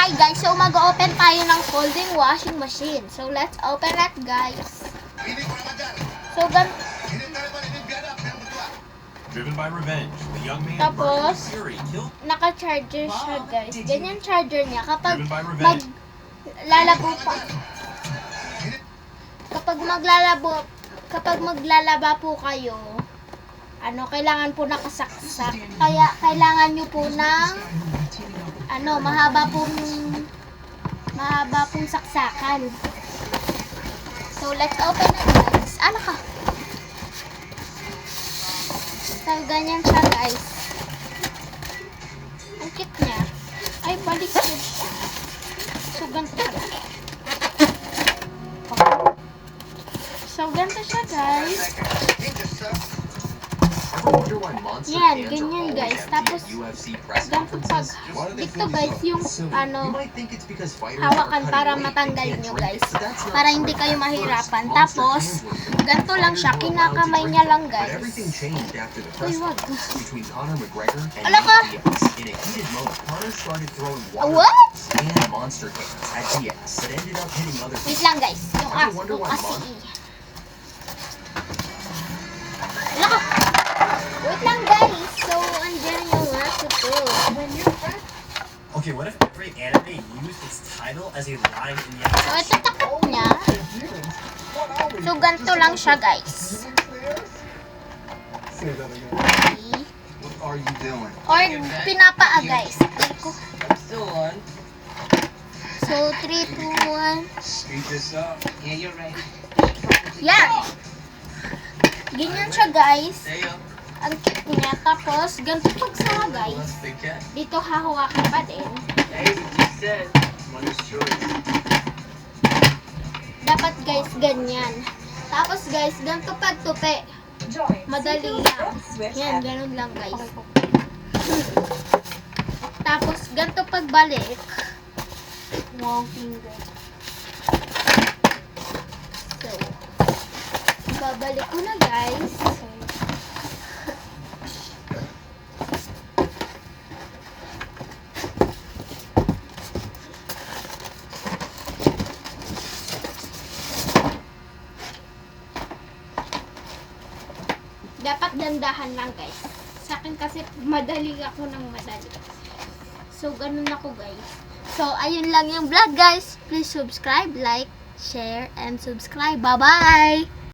Okay guys, so mag-open tayo ng folding washing machine. So let's open it guys. So Driven by revenge, the young man tapos, Fury killed naka-charger siya guys. Ganyan charger niya. Kapag driven by revenge. maglalabo pa. Kapag maglalaba po kayo, kailangan po nakasaksak. Kaya kailangan nyo po ng mahaba pong saksakan. So let's open it guys. So ganyan siya guys. Ang cute niya. Ay, baliktad siya. So ganito siya. So ganito siya guys. Yan, ganyan guys. Tapos, ganito pag, dito guys, yung hawakan para matanggal nyo guys. Para hindi kayo mahirapan. Tapos, ganito lang siya. Kinakamay niya lang guys. Uy, wag. Ala ka! What? Wait lang guys. Yung kasi. Ala ka! Wait lang guys, so andyan yung recipe. Okay, what if every anime used its title as a line in the So ito takot niya. So ganito lang siya guys. Okay. What are you doing? Or pinapaa guys. I'm still on. So 3, 2, 1. Speed this up. Yeah, you're right. Yan! Ganyan siya guys. Stay up. Ang cute niya. Tapos ganito pagsama guys. Dito hahawakan pa din. Hey, what you said. Mother's choice. Dapat guys ganyan. Tapos guys, ganito pagtupi. Madali lang. Yan, ganun lang guys. Tapos ganito pagbalik. Wow, finger. So, babalik ko na guys. Dapat dandahan lang guys. Sa akin kasi madali ako ng madali. So, ganun ako guys. So, ayun lang yung vlog guys. Please subscribe, like, share, and subscribe. Bye-bye!